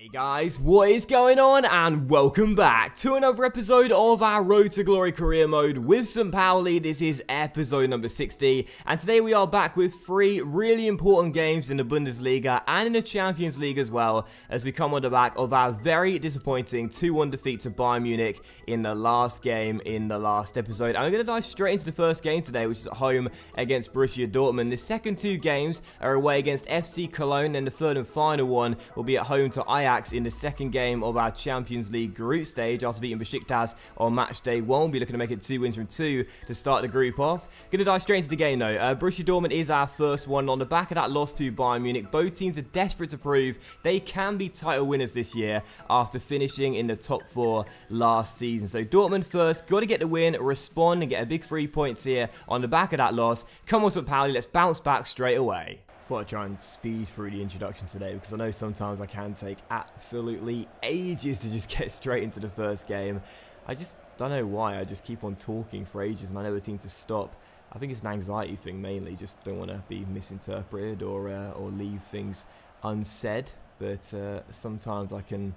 Hey guys, what is going on? And welcome back to another episode of our Road to Glory career mode with St. Pauli. This is episode number 60, and today we are back with 3 really important games in the Bundesliga and in the Champions League as well, as we come on the back of our very disappointing 2-1 defeat to Bayern Munich in the last game in the last episode. And we're going to dive straight into the first game today, which is at home against Borussia Dortmund. The second 2 games are away against FC Cologne, and the third and final one will be at home to Ajax in the second game of our Champions League group stage after beating Besiktas on match day 1. We'll be looking to make it 2 wins from 2 to start the group off. Going to dive straight into the game though. Borussia Dortmund is our first one. On the back of that loss to Bayern Munich, both teams are desperate to prove they can be title winners this year after finishing in the top 4 last season. So Dortmund first, got to get the win, respond and get a big 3 points here on the back of that loss. Come on St. Pauli, let's bounce back straight away. Thought I'd try and speed through the introduction today because I know sometimes I can take absolutely ages to just get straight into the first game. I just don't know why, I just keep on talking for ages and I never seem to stop. I think it's an anxiety thing mainly, just don't want to be misinterpreted or leave things unsaid, but sometimes I can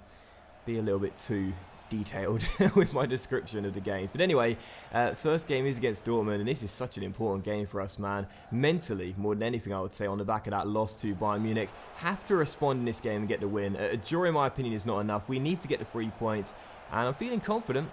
be a little bit too detailed with my description of the games. But anyway, first game is against Dortmund, and this is such an important game for us, man. Mentally, more than anything, I would say, on the back of that loss to Bayern Munich. Have to respond in this game and get the win. A draw, in my opinion, is not enough. We need to get the 3 points, and I'm feeling confident.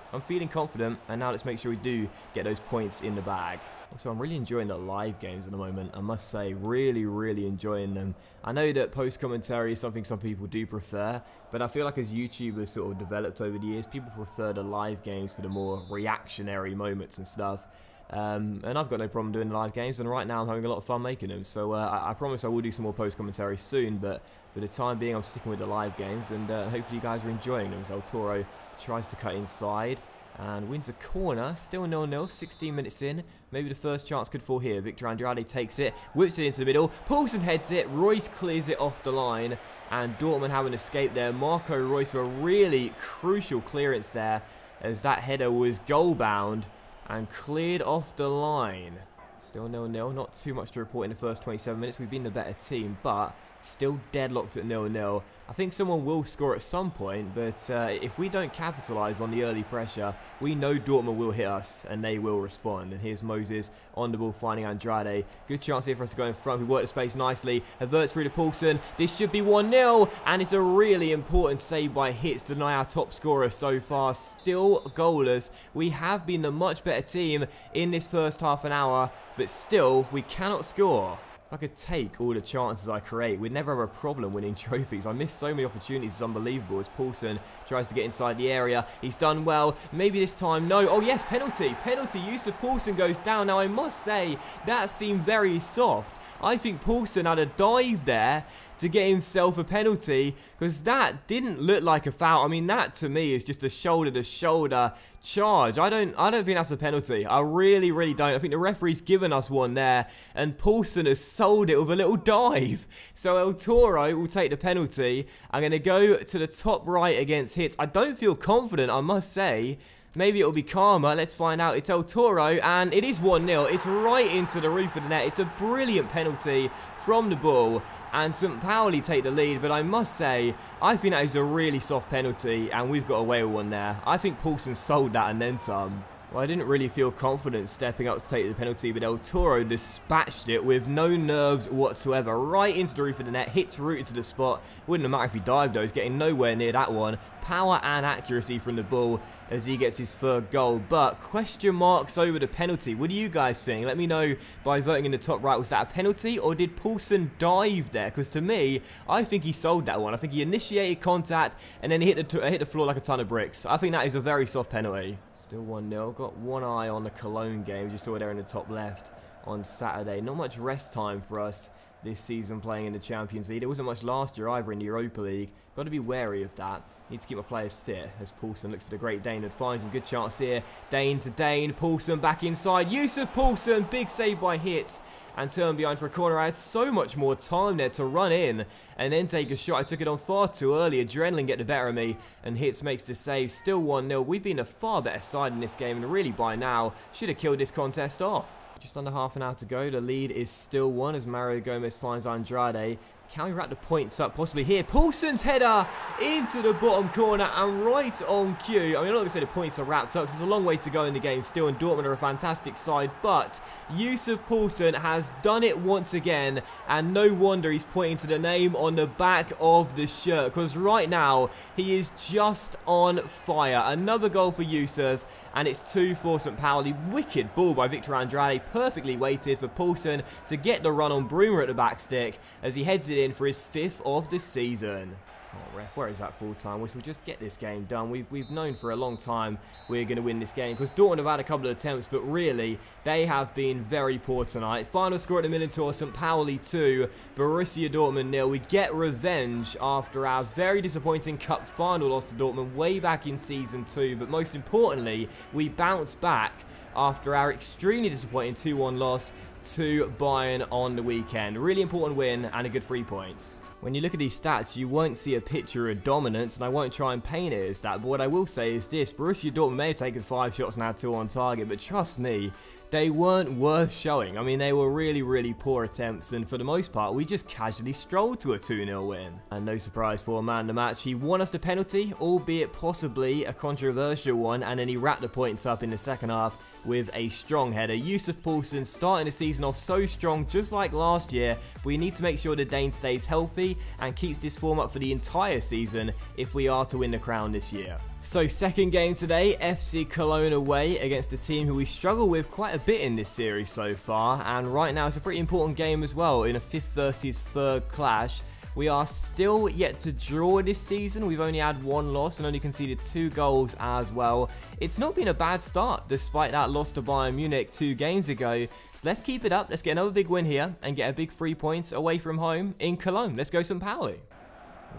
And now let's make sure we do get those points in the bag. Also, I'm really enjoying the live games at the moment, I must say, really enjoying them. I know that post-commentary is something some people do prefer, but I feel like as YouTubers sort of developed over the years, people prefer the live games for the more reactionary moments and stuff. And I've got no problem doing the live games, and right now I'm having a lot of fun making them. So I promise I will do some more post-commentary soon, but for the time being I'm sticking with the live games, and hopefully you guys are enjoying them. So Toro tries to cut inside and wins a corner, still 0-0, 16 minutes in. Maybe the first chance could fall here. Victor Andrade takes it, whips it into the middle. Poulsen heads it, Royce clears it off the line, and Dortmund have an escape there. Marco Royce for a really crucial clearance there, as that header was goal-bound and cleared off the line. Still 0-0, not too much to report in the first 27 minutes. We've been the better team, but still deadlocked at 0-0. I think someone will score at some point, but if we don't capitalise on the early pressure, we know Dortmund will hit us and they will respond. And here's Moses on the ball finding Andrade. Good chance here for us to go in front. We work the space nicely. Averts through to Poulsen. This should be 1-0, and it's a really important save by Hitz to deny our top scorer so far. Still goalless. We have been the much better team in this first half an hour, but still we cannot score. If I could take all the chances I create, we'd never have a problem winning trophies. I missed so many opportunities, it's unbelievable, as Poulsen tries to get inside the area. He's done well. Maybe this time, no. Oh yes, penalty. Penalty, Yusuf Poulsen goes down. Now I must say, that seemed very soft. I think Poulsen had a dive there to get himself a penalty, because that didn't look like a foul. I mean, that to me is just a shoulder-to-shoulder charge. I don't think that's a penalty. I really don't. I think the referee's given us one there, and Poulsen has sold it with a little dive. So El Toro will take the penalty. I'm going to go to the top right against Hitz. I don't feel confident, I must say. Maybe it'll be calmer. Let's find out. It's El Toro, and it is 1-0. It's right into the roof of the net. It's a brilliant penalty from the ball, and St. Pauli take the lead. But I must say, I think that is a really soft penalty, and we've got away with one there. I think Poulsen sold that and then some. Well, I didn't really feel confident stepping up to take the penalty, but El Toro dispatched it with no nerves whatsoever. Right into the roof of the net, hits rooted to the spot. Wouldn't have mattered if he dived though, he's getting nowhere near that one. Power and accuracy from the ball as he gets his third goal. But question marks over the penalty. What do you guys think? Let me know by voting in the top right. Was that a penalty, or did Poulsen dive there? Because to me, I think he sold that one. I think he initiated contact and then hit the floor like a ton of bricks. I think that is a very soft penalty. Still 1-0. Got one eye on the Cologne game. Just saw it there in the top left on Saturday. Not much rest time for us this season playing in the Champions League. There wasn't much last year either in the Europa League. Got to be wary of that. Need to keep my players fit as Poulsen looks for the great Dane and finds him. Good chance here. Dane to Dane. Poulsen back inside. Yusuf Poulsen. Big save by Hitz. And turn behind for a corner. I had so much more time there to run in and then take a shot. I took it on far too early. Adrenaline get the better of me, and Hitz makes the save. Still 1-0. We've been a far better side in this game, and really by now should have killed this contest off. Just under half an hour to go. The lead is still 1 as Mario Gomez finds Andrade. Can we wrap the points up possibly here? Poulsen's header into the bottom corner and right on cue. I mean, I'm not going to say the points are wrapped up because there's a long way to go in the game still, and Dortmund are a fantastic side, but Yusuf Poulsen has done it once again, and no wonder he's pointing to the name on the back of the shirt, because right now he is just on fire. Another goal for Yusuf, and it's 2 for St. Pauli. Wicked ball by Victor Andrade, perfectly weighted for Poulsen to get the run on Bruma at the back stick as he heads it in for his 5th of the season. Oh, ref, where is that full-time whistle? Just get this game done. We've known for a long time we're going to win this game, because Dortmund have had a couple of attempts, but really, they have been very poor tonight. Final score at the Millantor, St. Pauli 2, Borussia Dortmund 0. We get revenge after our very disappointing cup final loss to Dortmund way back in Season 2, but most importantly, we bounce back after our extremely disappointing 2-1 loss to Bayern on the weekend. Really important win and a good 3 points. When you look at these stats, you won't see a picture of dominance, and I won't try and paint it as that, but what I will say is this: Borussia Dortmund may have taken 5 shots and had 2 on target, but trust me, they weren't worth showing. I mean, they were really poor attempts, and for the most part, we just casually strolled to a 2-0 win. And no surprise for man of the match, he won us the penalty, albeit possibly a controversial one, and then he wrapped the points up in the second half with a strong header. Yusuf Poulsen starting the season off so strong, just like last year. We need to make sure the Dane stays healthy and keeps this form up for the entire season if we are to win the crown this year. So second game today, FC Cologne away against a team who we struggle with quite a bit in this series so far, and right now it's a pretty important game as well in a 5th versus 3rd clash. We are still yet to draw this season. We've only had 1 loss and only conceded 2 goals as well. It's not been a bad start despite that loss to Bayern Munich 2 games ago. So let's keep it up. Let's get another big win here and get a big 3 points away from home in Cologne. Let's go St. Pauli.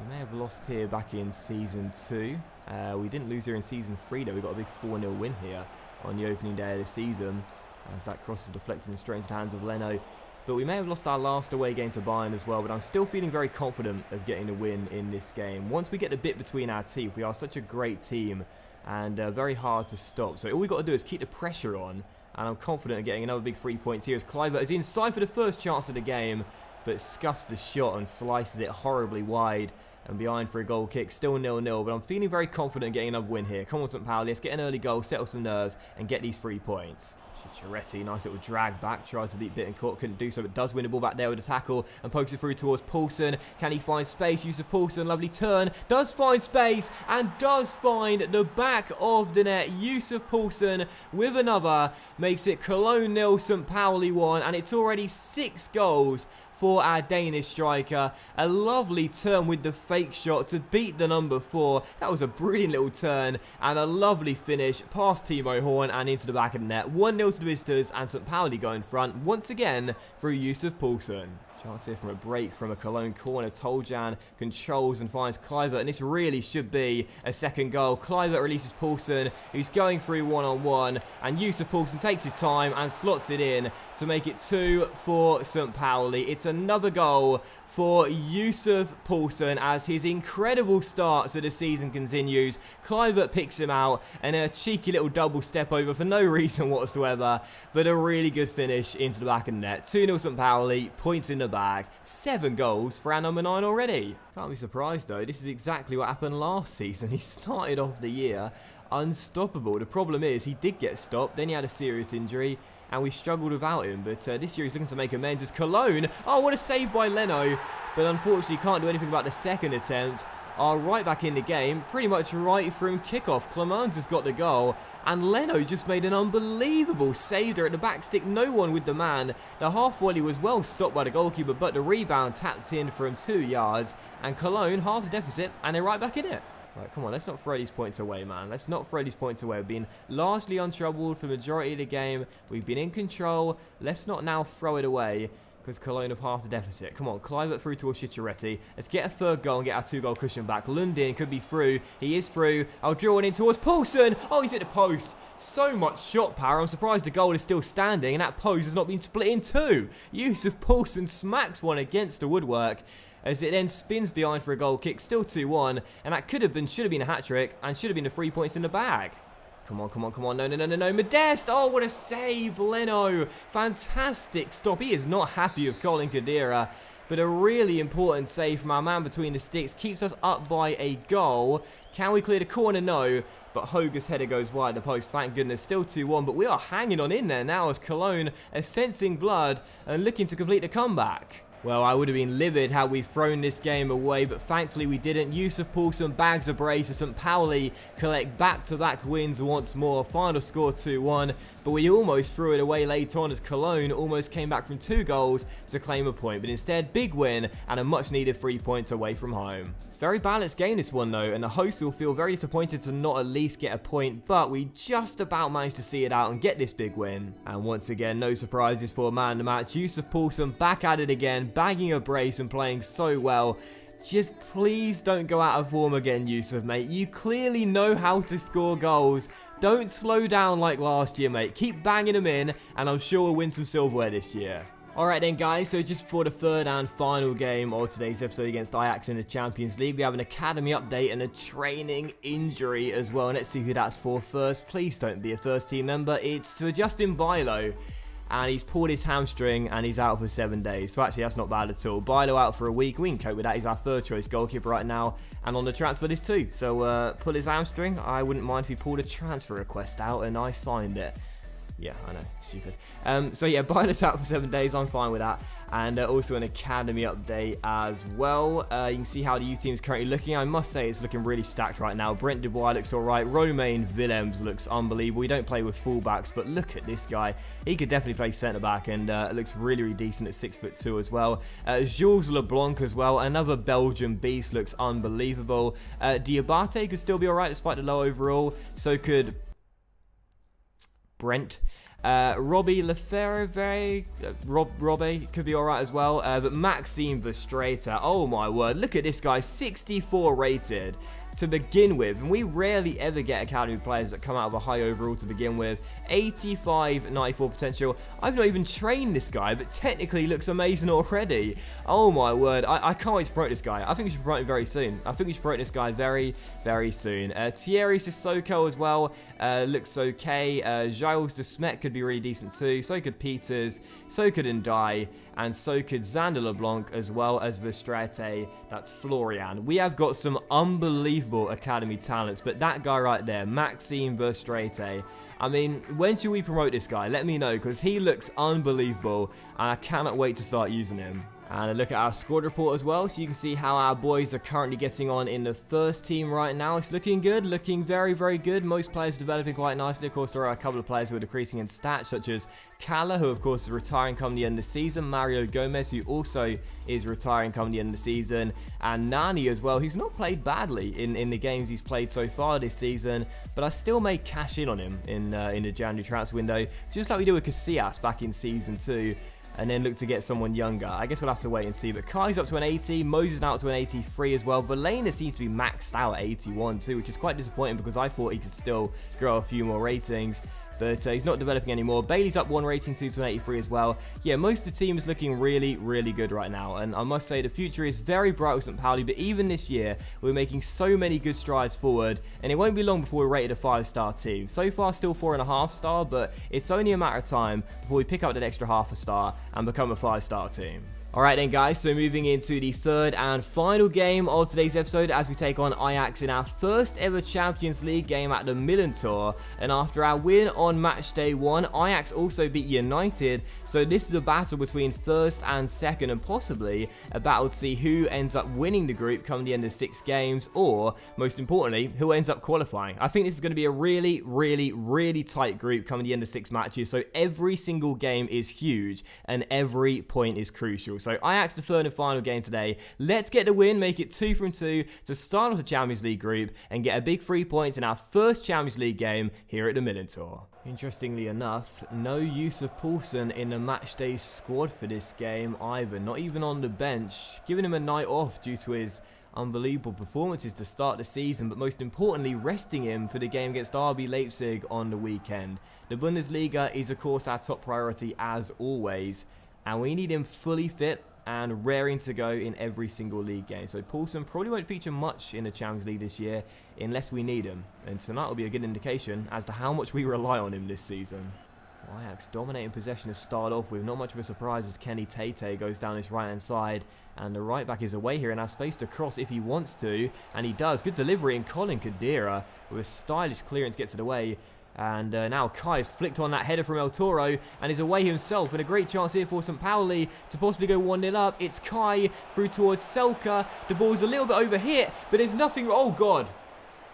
We may have lost here back in Season 2. We didn't lose here in Season 3 though. We got a big 4-0 win here on the opening day of the season as that cross is deflected straight into the hands of Leno. But we may have lost our last away game to Bayern as well, but I'm still feeling very confident of getting a win in this game. Once we get the bit between our teeth, we are such a great team and very hard to stop. So all we've got to do is keep the pressure on, and I'm confident of getting another big 3 points here as Kluivert is inside for the first chance of the game, but scuffs the shot and slices it horribly wide and behind for a goal kick. Still 0-0, but I'm feeling very confident of getting another win here. Come on, St. Pauli, let's get an early goal, settle some nerves, and get these 3 points. Charities, nice little drag back, tried to beat Bittencourt, couldn't do so, but does win the ball back there with a tackle and pokes it through towards Poulsen. Can he find space? Yusuf Poulsen, lovely turn, does find space and does find the back of the net. Yusuf Poulsen with another, makes it Cologne 0, St. Pauli 1, and it's already 6 goals for our Danish striker. A lovely turn with the fake shot to beat the number 4. That was a brilliant little turn and a lovely finish past Timo Horn and into the back of the net. 1-0 to the visitors, and St. Pauli go in front once again through Yusuf Poulsen. Chance here from a break from a Cologne corner. Toljan controls and finds Kluivert, and this really should be a second goal. Kluivert releases Poulsen, who's going through one-on-one, and Yusuf Poulsen takes his time and slots it in to make it 2 for St. Pauli. It's another goal for Yusuf Poulsen as his incredible start to the season continues. Kluivert picks him out and a cheeky little double step over for no reason whatsoever, but a really good finish into the back of the net. 2-0 St. Pauli, points in the bag, 7 goals for our number 9 already. Can't be surprised though, this is exactly what happened last season. He started off the year unstoppable. The problem is he did get stopped, then he had a serious injury, and we struggled without him. But this year he's looking to make amends as Cologne. Oh, what a save by Leno. But unfortunately can't do anything about the second attempt. Are right back in the game, pretty much right from kickoff. Clemens has got the goal, and Leno just made an unbelievable save there at the back stick. No one with the man. The half volley was well stopped by the goalkeeper, but the rebound tapped in from 2 yards, and Cologne half the deficit, and they're right back in it. Right, come on, let's not throw these points away, man. Let's not throw these points away. We've been largely untroubled for the majority of the game. We've been in control. Let's not now throw it away because Cologne have half the deficit. Come on, Kluivert through towards Charities. Let's get a 3rd goal and get our 2-goal cushion back. Lundin could be through. He is through. I'll draw it in towards Poulsen. Oh, he's hit the post. So much shot power. I'm surprised the goal is still standing and that post has not been split in 2. Yusuf Poulsen smacks one against the woodwork as it then spins behind for a goal kick. Still 2-1, and that should have been a hat-trick and should have been the 3 points in the bag. Come on, come on, come on. No. Modeste. Oh, what a save, Leno. Fantastic stop. He is not happy with Colin Kadira. but a really important save from our man between the sticks keeps us up by a goal. Can we clear the corner? No, but Hoger's header goes wide of the post. Thank goodness, still 2-1, but we are hanging on in there now as Cologne are sensing blood and looking to complete the comeback. Well, I would have been livid had we thrown this game away, but thankfully we didn't. Poulsen bags a brace as St. Pauli collect back-to-back wins once more. Final score 2-1, but we almost threw it away later on as Cologne almost came back from 2 goals to claim a point. But instead, big win and a much-needed 3 points away from home. Very balanced game this one though, and the hosts will feel very disappointed to not at least get a point, but we just about managed to see it out and get this big win. And once again, no surprises for man of the match. Poulsen back at it again, bagging a brace and playing so well. Just please don't go out of form again, Yusuf, mate. You clearly know how to score goals. Don't slow down like last year, mate. Keep banging them in, and I'm sure we'll win some silverware this year. Alright then guys, so just before the third and final game of today's episode against Ajax in the Champions League, we have an academy update and a training injury as well. And let's see who that's for first. Please don't be a first team member. It's for Justin Bilo, and he's pulled his hamstring and he's out for 7 days. So actually that's not bad at all. Bilo out for a week, we can cope with that. He's our third choice goalkeeper right now and on the transfer list too. So pull his hamstring, I wouldn't mind if he pulled a transfer request out and I signed it. Yeah, I know, stupid. So yeah, Bilo's out for 7 days, I'm fine with that. And also an academy update as well. You can see how the U team is currently looking. I must say it's looking really stacked right now. Brent Dubois looks alright. Romain Willems looks unbelievable. We don't play with fullbacks, but look at this guy. He could definitely play centre-back and looks really, really decent at 6'2" as well. Jules LeBlanc as well. Another Belgian beast, looks unbelievable. Diabate could still be alright despite the low overall. So could Brent. Robbie Lefebvre, Robbie could be alright as well, but Maxime Verstraete, oh my word, look at this guy, 64 rated to begin with, and we rarely ever get academy players that come out of a high overall to begin with. 85, 94 potential. I've not even trained this guy, but technically looks amazing already. Oh my word, I can't wait to promote this guy. I think we should promote him very soon. I think we should promote this guy very, very soon. Thierry Sissoko as well, looks okay. Giles de Smet could be really decent too. So could Peters, so could Ndai, and so could Xander LeBlanc as well as Verstraete. That's Florian. We have got some unbelievable academy talents, but that guy right there, Maxime Verstraete, I mean, when should we promote this guy? Let me know, because he looks unbelievable, and I cannot wait to start using him. And a look at our squad report as well, so you can see how our boys are currently getting on in the first team right now. It's looking good, looking very, very good. Most players developing quite nicely. Of course, there are a couple of players who are decreasing in stats, such as Kala, who of course is retiring come the end of the season. Mario Gomez, who also is retiring come the end of the season. And Nani as well, who's not played badly in the games he's played so far this season. But I still may cash in on him in the January transfer window, just like we did with Casillas back in Season 2. And then look to get someone younger. I guess we'll have to wait and see. But Kai's up to an 80. Moses now up to an 83 as well. Valena seems to be maxed out at 81 too, which is quite disappointing because I thought he could still grow a few more ratings. But he's not developing anymore. Bailey's up 1 rating too to an 83 as well. Yeah, most of the team is looking really, really good right now. And I must say the future is very bright with St. Pauli. But even this year, we're making so many good strides forward. And it won't be long before we're rated a 5-star team. So far, still 4.5 star. But it's only a matter of time before we pick up that extra half a star and become a 5-star team. Alright then guys, so moving into the third and final game of today's episode as we take on Ajax in our first ever Champions League game at the Millentor. And after our win on match day 1, Ajax also beat United, so this is a battle between first and second and possibly a battle to see who ends up winning the group come the end of 6 games, or most importantly, who ends up qualifying. I think this is going to be a really, really, really tight group coming the end of 6 matches, so every single game is huge and every point is crucial. So Ajax the third and final game today. Let's get the win, make it 2 from 2 to start off the Champions League group and get a big 3 points in our first Champions League game here at the Millentor. Interestingly enough, no use of Poulsen in the matchday squad for this game either, not even on the bench, giving him a night off due to his unbelievable performances to start the season, but most importantly resting him for the game against RB Leipzig on the weekend. The Bundesliga is of course our top priority as always, and we need him fully fit and raring to go in every single league game. So Poulsen probably won't feature much in the Champions League this year unless we need him. And tonight will be a good indication as to how much we rely on him this season. Ajax dominating possession to start off with. Not much of a surprise as Kenny Tate goes down his right-hand side. And the right back is away here and has space to cross if he wants to. And he does. Good delivery. And Colin Kadira with a stylish clearance gets it away. And now Kai has flicked on that header from El Toro and is away himself. And a great chance here for St. Pauli to possibly go 1-0 up. It's Kai through towards Selka. The ball's a little bit overhit, but there's nothing... Oh, God.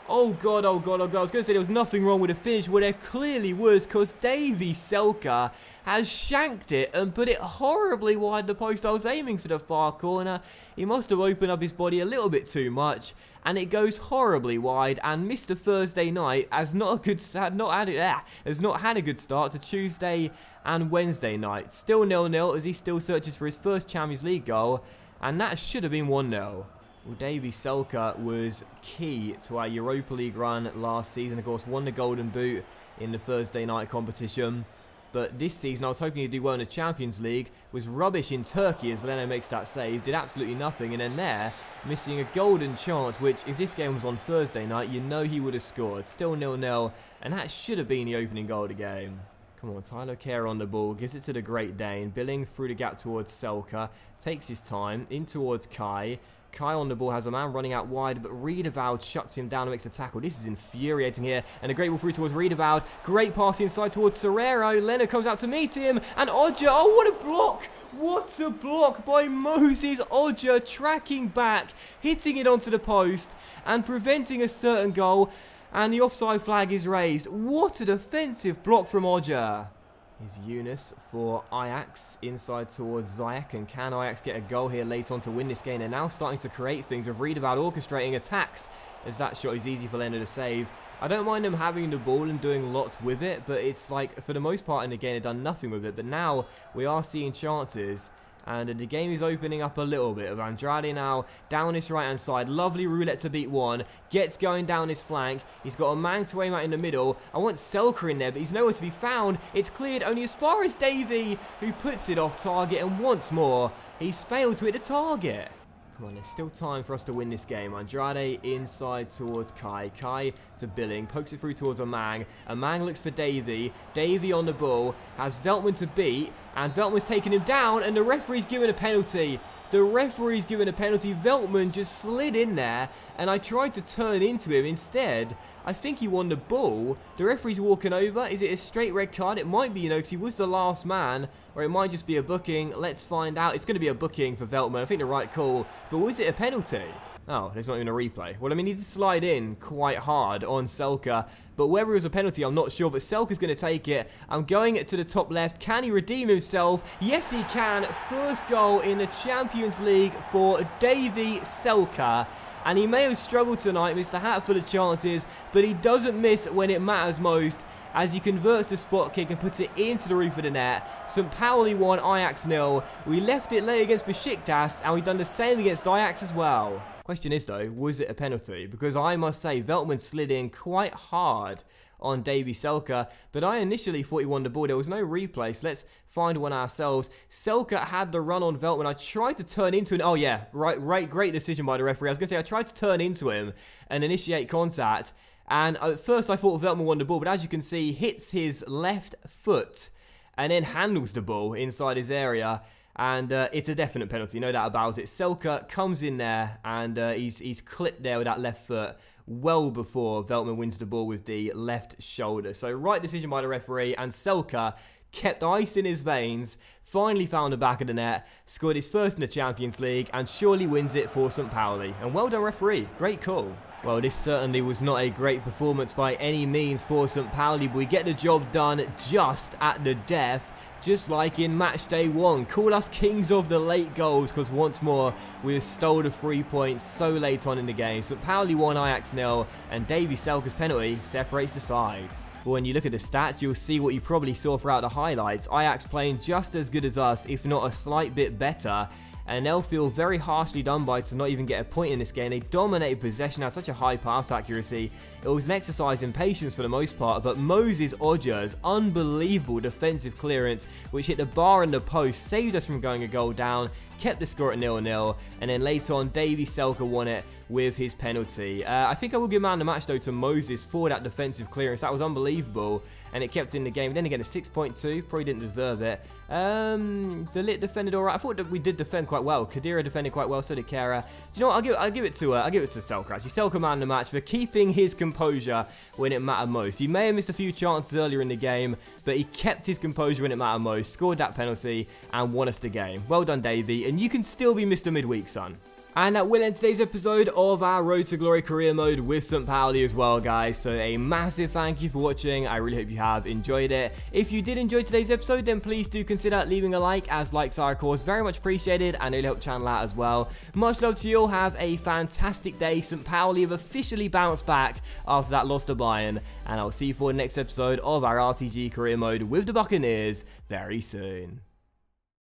Oh God, oh God, oh God. I was going to say there was nothing wrong with the finish. Well, there clearly was, because Davy Selka has shanked it and put it horribly wide the post. I was aiming for the far corner. He must have opened up his body a little bit too much, and it goes horribly wide. And Mr. Thursday Night has not had a good start to Tuesday and Wednesday night. Still 0-0 as he still searches for his first Champions League goal, and that should have been 1-0. Well, Davy Selka was key to our Europa League run last season. Of course, won the Golden Boot in the Thursday night competition. But this season, I was hoping he'd do well in the Champions League. Was rubbish in Turkey as Leno makes that save. Did absolutely nothing. And then there, missing a golden chance, which if this game was on Thursday night, you know he would have scored. Still 0-0. And that should have been the opening goal of the game. Come on, Tyler Kerr on the ball. Gives it to the Great Dane. Billing through the gap towards Selka. Takes his time. In towards Kai. Kai on the ball has a man running out wide, but Riedewald shuts him down and makes a tackle. This is infuriating here. And a great ball through towards Riedewald. Great pass inside towards Serrero. Leonard comes out to meet him. And Odja, oh, what a block! What a block by Moses Odja, tracking back, hitting it onto the post, and preventing a certain goal. And the offside flag is raised. What a defensive block from Odja. Is Yunus for Ajax inside towards Ziyech, and can Ajax get a goal here late on to win this game? They're now starting to create things with Riedewald orchestrating attacks as that shot is easy for Leonard to save. I don't mind them having the ball and doing lots with it, but it's like for the most part in the game they've done nothing with it. But now we are seeing chances. And the game is opening up a little bit. Of Andrade now down this right-hand side. Lovely roulette to beat one. Gets going down his flank. He's got a man to aim at in the middle. I want Selka in there, but he's nowhere to be found. It's cleared only as far as Davy, who puts it off target. And once more, he's failed to hit the target. Come on, there's still time for us to win this game. Andrade inside towards Kai. Kai to Billing. Pokes it through towards Amang. Amang looks for Davy. Davy on the ball. Has Veltman to beat. And Veltman's taken him down. And the referee's given a penalty. The referee's given a penalty. Veltman just slid in there. And I tried to turn into him. Instead, I think he won the ball. The referee's walking over. Is it a straight red card? It might be, you know, because he was the last man. Or it might just be a booking. Let's find out. It's going to be a booking for Veltman. I think the right call. But was it a penalty? Oh, there's not even a replay. Well, I mean, he did slide in quite hard on Selka. But whether it was a penalty, I'm not sure. But Selka's going to take it. I'm going to the top left. Can he redeem himself? Yes, he can. First goal in the Champions League for Davy Selka. And he may have struggled tonight, missed a hatful of chances, but he doesn't miss when it matters most, as he converts the spot kick and puts it into the roof of the net. St. Pauli 1, Ajax 0. We left it late against Besiktas, and we've done the same against Ajax as well. Question is, though, was it a penalty? Because I must say, Veltman slid in quite hard on Davy Selka, but I initially thought he won the ball. There was no replay, so let's find one ourselves. Selka had the run on Veltman. I tried to turn into him. Oh yeah, right, great decision by the referee. I was going to say, I tried to turn into him and initiate contact, and at first I thought Veltman won the ball, but as you can see, hits his left foot and then handles the ball inside his area. And it's a definite penalty, no doubt about it. Selka comes in there, and he's clipped there with that left foot well before Veltman wins the ball with the left shoulder. So right decision by the referee, and Selka kept ice in his veins, finally found the back of the net, scored his first in the Champions League, and surely wins it for St. Pauli. And well done, referee. Great call. Well, this certainly was not a great performance by any means for St. Pauli, but we get the job done just at the death. Just like in match day 1. Call us kings of the late goals, because once more we have stole the 3 points so late on in the game. St. Pauli 1, Ajax 0, and Davy Selka's penalty separates the sides. But when you look at the stats, you'll see what you probably saw throughout the highlights. Ajax playing just as good as us, if not a slight bit better. And they'll feel very harshly done by to not even get a point in this game. They dominated possession, had such a high pass accuracy. It was an exercise in patience for the most part, but Moses Odja's unbelievable defensive clearance, which hit the bar and the post, saved us from going a goal down, kept the score at 0-0, and then later on, Davy Selke won it with his penalty. I think I will give man of the match though to Moses for that defensive clearance. That was unbelievable, and it kept in the game. Then again, a 6.2, probably didn't deserve it. The Lit defended alright. I thought that we did defend quite well. Kadira defended quite well, so did Kara. Do you know what? I'll give it to Selke actually. Selke man of the match for keeping his composure when it mattered most. He may have missed a few chances earlier in the game, but he kept his composure when it mattered most, scored that penalty, and won us the game. Well done, Davey, and you can still be Mr. Midweek, son. And that will end today's episode of our Road to Glory career mode with St. Pauli as well, guys. So a massive thank you for watching. I really hope you have enjoyed it. If you did enjoy today's episode, then please do consider leaving a like, as likes are, of course, very much appreciated, and it'll help the channel out as well. Much love to you all. Have a fantastic day. St. Pauli have officially bounced back after that loss to Bayern, and I'll see you for the next episode of our RTG career mode with the Buccaneers very soon.